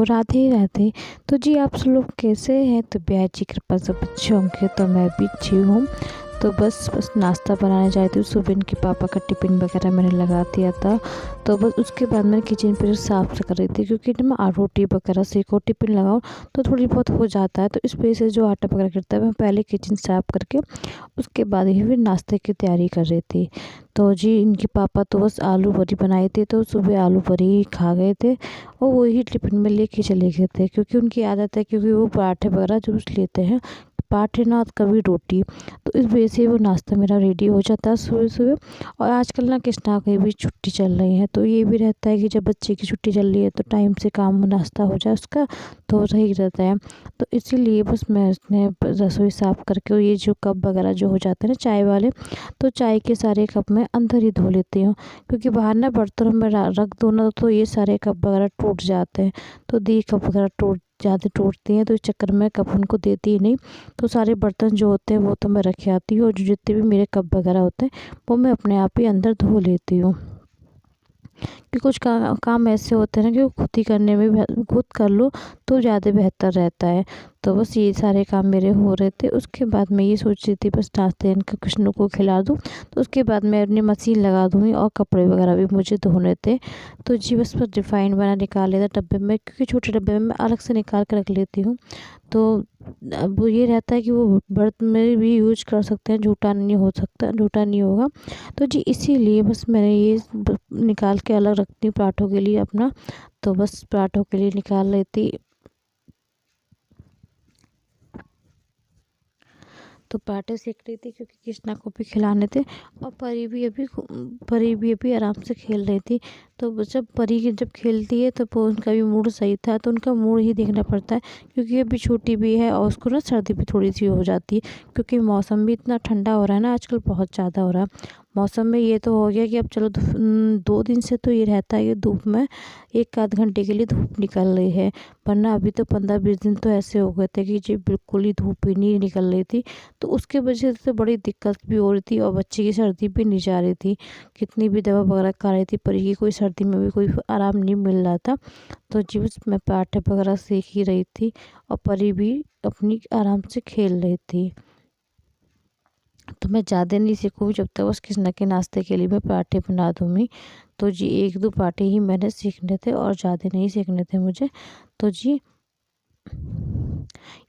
को राधे राधे। तो जी आप सब लोग कैसे हैं? तो ब्याह जी कृपा सब अच्छे होंगे। तो मैं भी अच्छी हूँ। तो बस नाश्ता बनाने जा रही थी। सुबह इनके पापा का टिफ़िन वगैरह मैंने लगा दिया था। तो बस उसके बाद मैं किचन फिर साफ़ कर रही थी, क्योंकि जब मैं रोटी वगैरह सेको टिफ़िन लगाऊँ तो थोड़ी बहुत हो जाता है। तो इस वजह से जो आटा वगैरह गिरता है मैं पहले किचन साफ़ करके उसके बाद ही फिर नाश्ते की तैयारी कर रही थी। तो जी इनके पापा तो बस आलू पूरी बनाए थे, तो सुबह आलू पूरी ही खा गए थे और वही टिफ़िन में लेके चले गए थे, क्योंकि उनकी आदत है, क्योंकि वो पराठे वगैरह ज़रूर लेते हैं, पराठे ना कभी रोटी। तो इस वजह से वो नाश्ता मेरा रेडी हो जाता है सुबह सुबह। और आजकल ना कृष्णा की भी छुट्टी चल रही है, तो ये भी रहता है कि जब बच्चे की छुट्टी चल रही है तो टाइम से काम नाश्ता हो जाए उसका, तो सही रहता है। तो इसीलिए बस मैं उसने रसोई साफ़ करके, और ये जो कप वगैरह जो हो जाते हैं ना चाय वाले, तो चाय के सारे कप मैं अंदर ही धो लेती हूँ, क्योंकि बाहर ना बर्तनों में रख दो ना तो ये सारे कप वगैरह टूट जाते हैं। तो दी कप वगैरह ज़्यादा टूटती हैं, तो इस चक्कर में कप उनको देती ही नहीं। तो सारे बर्तन जो होते हैं वो तो मैं रख आती हूँ, और जो जितने भी मेरे कप वगैरह होते हैं वो मैं अपने आप ही अंदर धो लेती हूँ। कि कुछ काम ऐसे होते हैं ना कि वो खुद ही करने में खुद कर लो तो ज़्यादा बेहतर रहता है। तो बस ये सारे काम मेरे हो रहे थे। उसके बाद मैं ये सोच रही थी बस नाश्ते इनका कृष्ण को खिला दूँ, तो उसके बाद मैं अपनी मशीन लगा दूँगी, और कपड़े वगैरह भी मुझे धोने थे। तो जी बस रिफाइंड वाला निकाल लिया था डब्बे में, क्योंकि छोटे डब्बे में मैं अलग से निकाल के रख लेती हूँ। तो अब वो ये रहता है कि वो बर्तन में भी यूज कर सकते हैं, झूठा नहीं हो सकता, झूठा नहीं होगा। तो जी इसीलिए बस मैंने ये निकाल के अलग रखती हूँ पराठों के लिए अपना। तो बस पराठों के लिए निकाल लेती, तो पराठे सेक रही थी, क्योंकि कृष्णा को भी खिलाने थे। और परी भी अभी आराम से खेल रही थी। तो जब जब खेलती है तो वो उनका भी मूड सही था, तो उनका मूड ही देखना पड़ता है, क्योंकि अभी छोटी भी है और उसको ना सर्दी भी थोड़ी सी हो जाती है, क्योंकि मौसम भी इतना ठंडा हो रहा है ना आजकल, बहुत ज़्यादा हो रहा है मौसम में। ये तो हो गया कि अब चलो 2 दिन से तो ये रहता है कि धूप में 1 आध घंटे के लिए धूप निकल रही है, वरना अभी तो 15-20 दिन तो ऐसे हो गए थे कि जी बिल्कुल ही धूप ही नहीं निकल रही थी। तो उसके वजह से बड़ी दिक्कत भी हो रही थी, और बच्चे की सर्दी भी नहीं जा रही थी। कितनी भी दवा वगैरह खा रही थी पर ये कोई सर्दी में भी कोई आराम नहीं मिल रहा था। तो जी बस मैं पराठे वगैरह सेक ही रही थी, और परी भी अपनी आराम से खेल रही थी। तो मैं ज़्यादा नहीं सेकूँ, जब तक बस कृष्णा के नाश्ते के लिए मैं पराठे बना दूँगी। तो जी 1-2 पराठे ही मैंने सेकने थे, और ज़्यादा नहीं सेकने थे मुझे। तो जी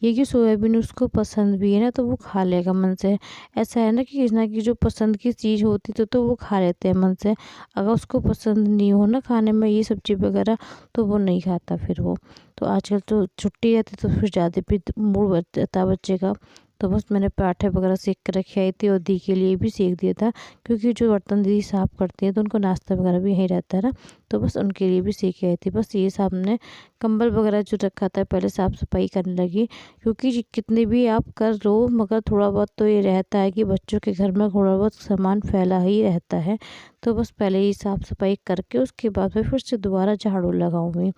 ये कि सोयाबीन उसको पसंद भी है ना, तो वो खा लेगा मन से। ऐसा है ना कि कृष्णा की जो पसंद की चीज़ होती तो वो खा लेते हैं मन से। अगर उसको पसंद नहीं हो ना खाने में ये सब्ज़ी वगैरह, तो वो नहीं खाता फिर वो। तो आजकल तो छुट्टी रहती तो फिर ज़्यादा भी मूड बन जाता है बच्चे का। तो बस मैंने पराठे वगैरह सेक कर रखे आई थी, और दी के लिए भी सेक दिया था, क्योंकि जो बर्तन दीदी साफ़ करती है तो उनको नाश्ता वगैरह भी यहीं रहता है ना। तो बस उनके लिए भी सेक आई थी। बस ये सामने कंबल वगैरह जो रखा था पहले साफ़ सफाई करने लगी, क्योंकि कितने भी आप कर लो मगर थोड़ा बहुत तो ये रहता है कि बच्चों के घर में थोड़ा बहुत सामान फैला ही रहता है। तो बस पहले ही साफ़ सफाई करके उसके बाद मैं फिर से दोबारा झाड़ू लगाऊंगी।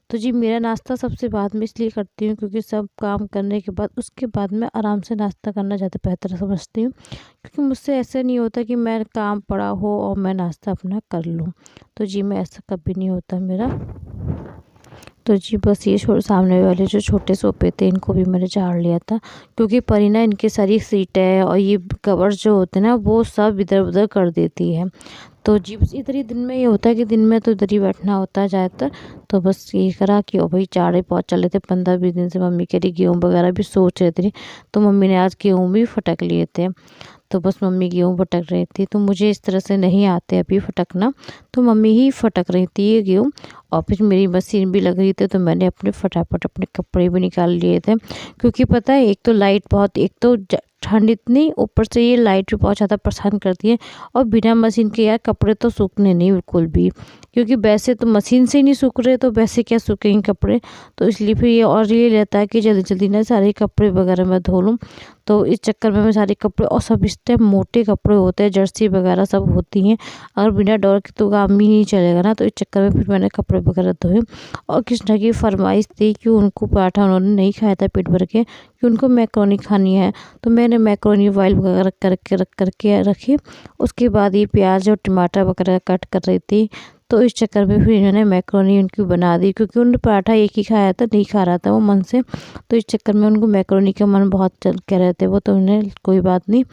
तो जी मेरा नाश्ता सबसे बाद में इसलिए करती हूँ, क्योंकि सब काम करने के बाद उसके बाद मैं आराम से नाश्ता करना ज़्यादा बेहतर समझती हूँ, क्योंकि मुझसे ऐसा नहीं होता कि मैं काम पड़ा हो और मैं नाश्ता अपना कर लूँ। तो जी मैं ऐसा कभी नहीं होता मेरा। तो जी बस ये सामने वाले जो छोटे सोफे थे इनको भी मैंने झाड़ लिया था, क्योंकि परी ना इनकी सारी सीटें और ये कवर जो होते हैं ना वो सब इधर उधर कर देती है। तो जी बस इधर ही दिन में ये होता है कि दिन में तो इधर ही बैठना होता है ज़्यादातर। तो बस ये करा कि ओ भाई चारे बहुत चले थे 15-20 दिन से। मम्मी कह रही गेहूँ वगैरह भी सोच रहे थे, तो मम्मी ने आज गेहूँ भी फटक लिए थे। तो बस मम्मी गेहूँ फटक रही थी, तो मुझे इस तरह से नहीं आते अभी फटकना, तो मम्मी ही फटक रही थी ये गेहूँ। और फिर मेरी मशीन भी लग रही थी, तो मैंने अपने फटाफट अपने कपड़े भी निकाल लिए थे, क्योंकि पता है एक तो लाइट बहुत, एक तो ठंड इतनी, ऊपर से ये लाइट भी बहुत ज़्यादा परेशान करती है। और बिना मशीन के यार कपड़े तो सूखने नहीं बिल्कुल भी, क्योंकि वैसे तो मशीन से ही नहीं सूख रहे, तो वैसे क्या सूखेंगे कपड़े। तो इसलिए फिर ये और ये रहता है कि जल्दी जल्दी ना सारे कपड़े वगैरह मैं धो लूँ। तो इस चक्कर में मैं सारे कपड़े, और सब इस टाइम मोटे कपड़े होते हैं, जर्सी वगैरह सब होती हैं, अगर बिना डर के तो काम ही नहीं चलेगा ना। तो इस चक्कर में फिर मैंने कपड़े वगैरह धोए। और कृष्णा की फरमाइश थी कि उनको पराठा उन्होंने नहीं खाया था पेट भर के, कि उनको मैक्रोनी खानी है। तो मैंने मैक्रोनी बॉयल वगैरह रख करके रखी। उसके बाद ये प्याज और टमाटर वगैरह कट कर रही थी। तो इस चक्कर में फिर इन्होंने मैक्रोनी उनकी बना दी, क्योंकि उन्होंने पराठा एक ही खाया था, नहीं खा रहा था वो मन से। तो इस चक्कर में उनको मैक्रोनी का मन बहुत कह रहे थे वो, तो उन्हें कोई बात नहीं,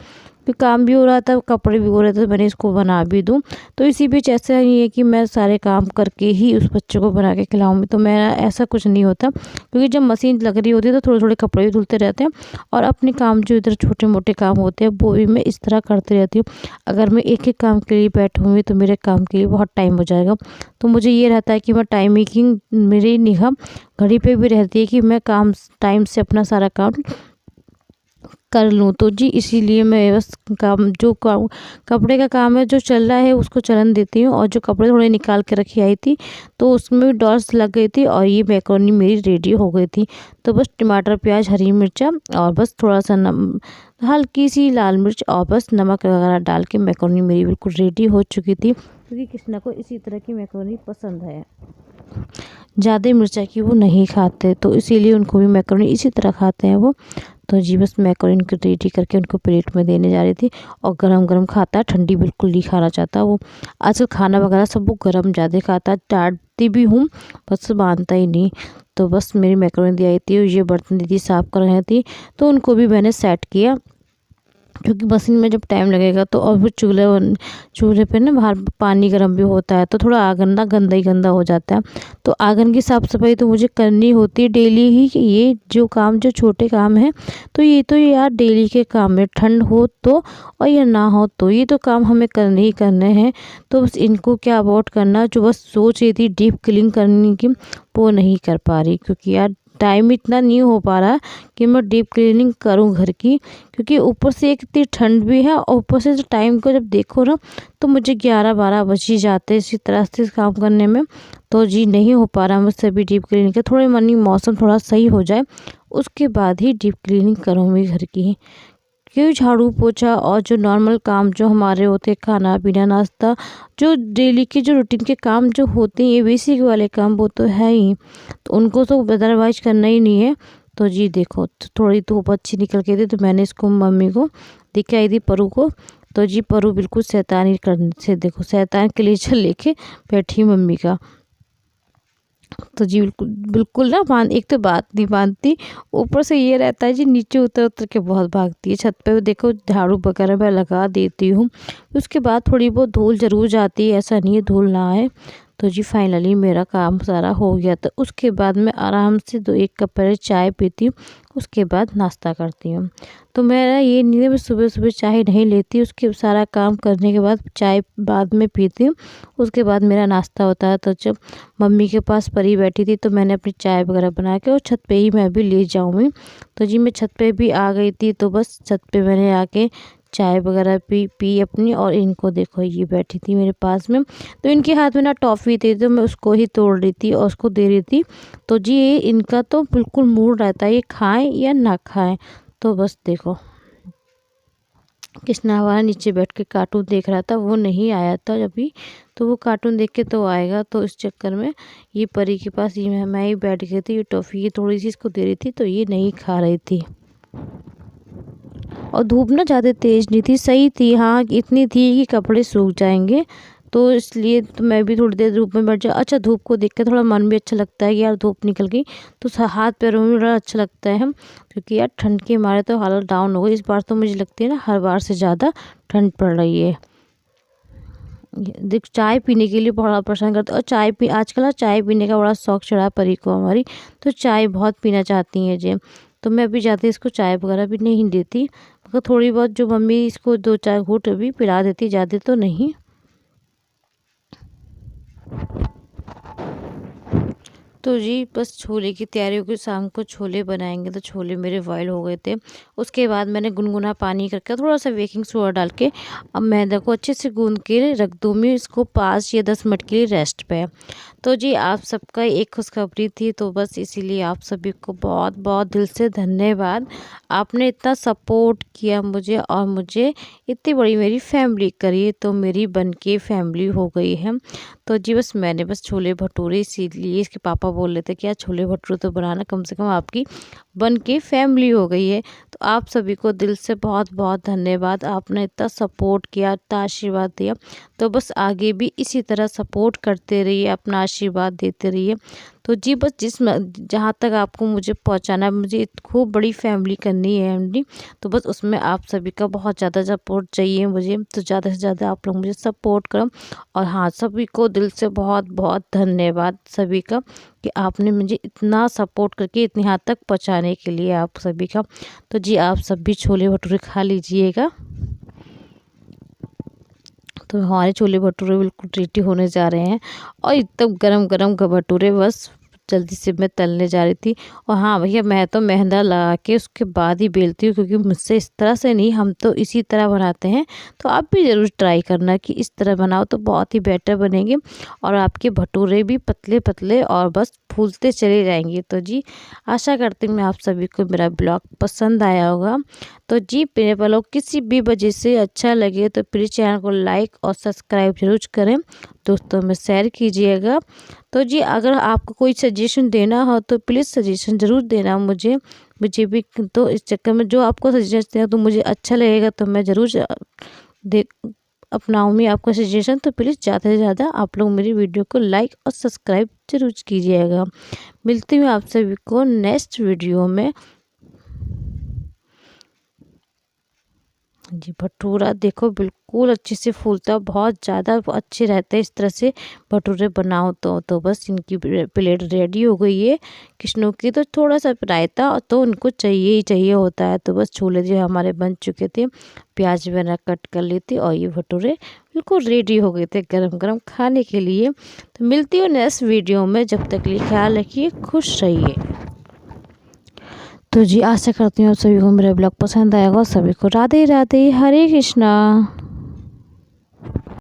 फिर काम भी हो रहा था, कपड़े भी हो रहे थे, तो मैंने इसको बना भी दूँ। तो इसी बीच ऐसा नहीं है कि मैं सारे काम करके ही उस बच्चे को बना के खिलाऊँगी, तो मेरा ऐसा कुछ नहीं होता, क्योंकि जब मशीन लग रही होती है तो थोड़े थोड़े कपड़े भी धुलते रहते हैं, और अपने काम जो इधर छोटे मोटे काम होते हैं वो भी मैं इस तरह करती रहती हूँ। अगर मैं एक एक काम के लिए बैठूँगी तो मेरे काम के लिए बहुत टाइम हो जाएगा। तो मुझे ये रहता है कि मैं टाइमिंग, मेरी निगाह घड़ी पे भी रहती है कि मैं काम टाइम से अपना सारा काम कर लूँ। तो जी इसीलिए मैं बस काम कपड़े का काम है जो चल रहा है उसको चलन देती हूँ, और जो कपड़े थोड़े निकाल के रखी आई थी तो उसमें भी डॉट्स लग गई थी, और ये मैक्रोनी मेरी रेडी हो गई थी। तो बस टमाटर, प्याज, हरी मिर्चा और बस थोड़ा सा हल्की सी लाल मिर्च और बस नमक वगैरह डाल के मैक्रोनी मेरी बिल्कुल रेडी हो चुकी थी, क्योंकि कृष्णा को इसी तरह की मैक्रोनी पसंद है। ज़्यादा मिर्चा की वो नहीं खाते, तो इसीलिए उनको भी मैक्रोनी इसी तरह खाते हैं वो। तो जी बस मैक्रोनी को रेडी करके उनको प्लेट में देने जा रही थी, और गरम गरम खाता है, ठंडी बिल्कुल नहीं खाना चाहता वो। आजकल खाना वगैरह सब वो गरम ज़्यादा खाता है, डांटती भी हूँ बस मानता ही नहीं। तो बस मेरी मैक्रोनी दी आई थी, ये बर्तन दीदी साफ़ कर रही थी, तो उनको भी मैंने सेट किया, क्योंकि मशीन में जब टाइम लगेगा तो, और वो चूल्हे पे ना बाहर पानी गर्म भी होता है, तो थोड़ा आंगन ना गंदा ही गंदा हो जाता है। तो आंगन की साफ़ सफाई तो मुझे करनी होती है डेली ही, कि ये जो काम जो छोटे काम हैं तो ये यार डेली के काम है, ठंड हो तो और या ना हो तो ये तो काम हमें करने ही करने हैं। तो बस इनको क्या अवॉइड करना, जो बस सोच रही थी डीप क्लीन करने की वो नहीं कर पा रही, क्योंकि यार टाइम इतना नहीं हो पा रहा कि मैं डीप क्लीनिंग करूं घर की, क्योंकि ऊपर से एक इतनी ठंड भी है, और ऊपर से टाइम को जब देखो ना तो मुझे 11-12 बज ही जाते हैं इसी तरह से काम करने में। तो जी नहीं हो पा रहा मुझसे भी डीप क्लीनिंग का, थोड़े मनी मौसम थोड़ा सही हो जाए उसके बाद ही डीप क्लीनिंग करूँगी घर की। क्योंकि झाड़ू पोछा और जो नॉर्मल काम जो हमारे होते हैं, खाना पीना नाश्ता, जो डेली के जो रूटीन के काम जो होते हैं, ये बेसिक वाले काम वो तो है ही, तो उनको तो अदरवाइज करना ही नहीं है। तो जी देखो थोड़ी धूप अच्छी निकल के थी, तो मैंने इसको मम्मी को दिखाई दी, परू को। तो जी परू बिल्कुल शैतानी करने से, देखो शैतान के लिए लेके बैठी मम्मी का। तो जी बिल्कुल बिल्कुल ना एक तो बात नहीं मानती, ऊपर से ये रहता है जी नीचे उतर उतर के बहुत भागती है। छत पे देखो झाड़ू वगैरह मैं लगा देती हूँ, उसके बाद थोड़ी बहुत धूल ज़रूर जाती है, ऐसा नहीं है धूल ना आए। तो जी फाइनली मेरा काम सारा हो गया, तो उसके बाद मैं आराम से 2-1 कप पहले चाय पीती हूँ, उसके बाद नाश्ता करती हूँ। तो मेरा ये नहीं है मैं सुबह सुबह चाय नहीं लेती, उसके सारा काम करने के बाद चाय बाद में पीती हूँ, उसके बाद मेरा नाश्ता होता है। तो जब मम्मी के पास परी बैठी थी तो मैंने अपनी चाय वगैरह बना के और छत पे ही मैं भी ले जाऊँगी। तो जी मैं छत पे भी आ गई थी, तो बस छत पे मैंने आके चाय वगैरह पी अपनी, और इनको देखो ये बैठी थी मेरे पास में, तो इनके हाथ में ना टॉफ़ी थी, तो मैं उसको ही तोड़ रही थी और उसको दे रही थी। तो जी इनका तो बिल्कुल मूड रहता है ये खाएं या ना खाएं। तो बस देखो कृष्णा हमारा नीचे बैठ के कार्टून देख रहा था, वो नहीं आया था अभी, तो वो कार्टून देख के तो आएगा। तो इस चक्कर में ये परी के पास ये मैं ही बैठ गई थी, ये टॉफ़ी ये थोड़ी सी इसको दे रही थी, तो ये नहीं खा रही थी। और धूप ना ज़्यादा तेज़ नहीं थी, सही थी, हाँ इतनी थी कि कपड़े सूख जाएंगे, तो इसलिए तो मैं भी थोड़ी देर धूप में बैठ जा। अच्छा धूप को देख के थोड़ा मन भी अच्छा लगता है कि यार धूप निकल गई, तो हाथ पैरों में बड़ा अच्छा लगता है, क्योंकि यार ठंड के मारे तो हालत डाउन हो गई इस बार। तो मुझे लगती है ना हर बार से ज़्यादा ठंड पड़ रही है। देख चाय पीने के लिए बड़ा पसंद करते, और आजकल ना चाय पीने का बड़ा शौक चढ़ा है परी को हमारी, तो चाय बहुत पीना चाहती हैं जे। तो मैं अभी ज़्यादा इसको चाय वगैरह भी नहीं देती, मगर थोड़ी बहुत जो मम्मी इसको 2-4 घूंट भी पिला देती, ज़्यादा तो नहीं। तो जी बस छोले की तैयारी हो गई, शाम को छोले बनाएंगे, तो छोले मेरे बॉयल हो गए थे। उसके बाद मैंने गुनगुना पानी करके थोड़ा सा बेकिंग सोडा डाल के अब मैदे को अच्छे से गूंद के रख दूँगी इसको 5 या 10 मिनट के लिए रेस्ट पे। तो जी आप सबका एक खुशखबरी थी, तो बस इसीलिए आप सभी को बहुत बहुत दिल से धन्यवाद। आपने इतना सपोर्ट किया मुझे, और मुझे इतनी बड़ी मेरी फैमिली करी, तो मेरी बन के फैमिली हो गई है। तो जी बस मैंने बस छोले भटूरे इसीलिए इसके पापा बोल रहे थे कि यार छोले भटूरे तो बनाना, कम से कम आपकी बन के फैमिली हो गई है। तो आप सभी को दिल से बहुत बहुत धन्यवाद, आपने इतना सपोर्ट किया, इतना आशीर्वाद दिया। तो बस आगे भी इसी तरह सपोर्ट करते रहिए, अपना आशीर्वाद देते रहिए। तो जी बस जहाँ तक आपको मुझे पहुँचाना है, मुझे खूब बड़ी फैमिली करनी है अपनी, तो बस उसमें आप सभी का बहुत ज़्यादा सपोर्ट चाहिए मुझे। तो ज़्यादा से ज़्यादा आप लोग मुझे सपोर्ट करो। और हाँ, सभी को दिल से बहुत बहुत धन्यवाद सभी का कि आपने मुझे इतना सपोर्ट करके इतनी हद तक पहुँचाने के लिए आप सभी का। तो जी आप सब भी छोले भटूरे खा लीजिएगा। तो हमारे छोले भटूरे बिल्कुल रेडी होने जा रहे हैं और एकदम गरम गरम भटूरे बस जल्दी से मैं तलने जा रही थी। और हाँ भैया, मैं तो मैदा लगा के उसके बाद ही बेलती हूँ, क्योंकि मुझसे इस तरह से नहीं, हम तो इसी तरह बनाते हैं। तो आप भी ज़रूर ट्राई करना कि इस तरह बनाओ तो बहुत ही बेटर बनेंगे और आपके भटूरे भी पतले पतले और बस फूलते चले जाएंगे। तो जी आशा करती हूँ मैं आप सभी को मेरा ब्लॉग पसंद आया होगा। तो जी मेरे ब्लॉग किसी भी वजह से अच्छा लगे तो प्लीज़ चैनल को लाइक और सब्सक्राइब जरूर करें, दोस्तों में शेयर कीजिएगा। तो जी अगर आपको कोई सजेशन देना हो तो प्लीज़ सजेशन ज़रूर देना मुझे भी। तो इस चक्कर में जो आपको सजेशन देना तो मुझे अच्छा लगेगा, तो मैं ज़रूर दे अपनाऊँगी आपका सजेशन। तो प्लीज़ ज़्यादा से ज़्यादा आप लोग मेरी वीडियो को लाइक और सब्सक्राइब जरूर कीजिएगा। मिलती हूँ आप सभी को नेक्स्ट वीडियो में। जी भटूरा देखो बिल्कुल अच्छे से फूलता, बहुत ज़्यादा अच्छे रहते हैं। इस तरह से भटूरे बनाओ तो बस इनकी प्लेट रेडी हो गई है कृष्णों की। तो थोड़ा सा रायता तो उनको चाहिए ही चाहिए होता है। तो बस छोले जो हमारे बन चुके थे, प्याज वगैरह कट कर ली थी और ये भटूरे बिल्कुल रेडी हो गए थे गरम गरम खाने के लिए। तो मिलती हूँ नेक्स्ट वीडियो में, जब तक के लिए ख्याल रखिए, खुश रहिए। तो जी आशा करती हूँ आप सभी को मेरा ब्लॉग पसंद आएगा। सभी को राधे राधे, हरे कृष्णा।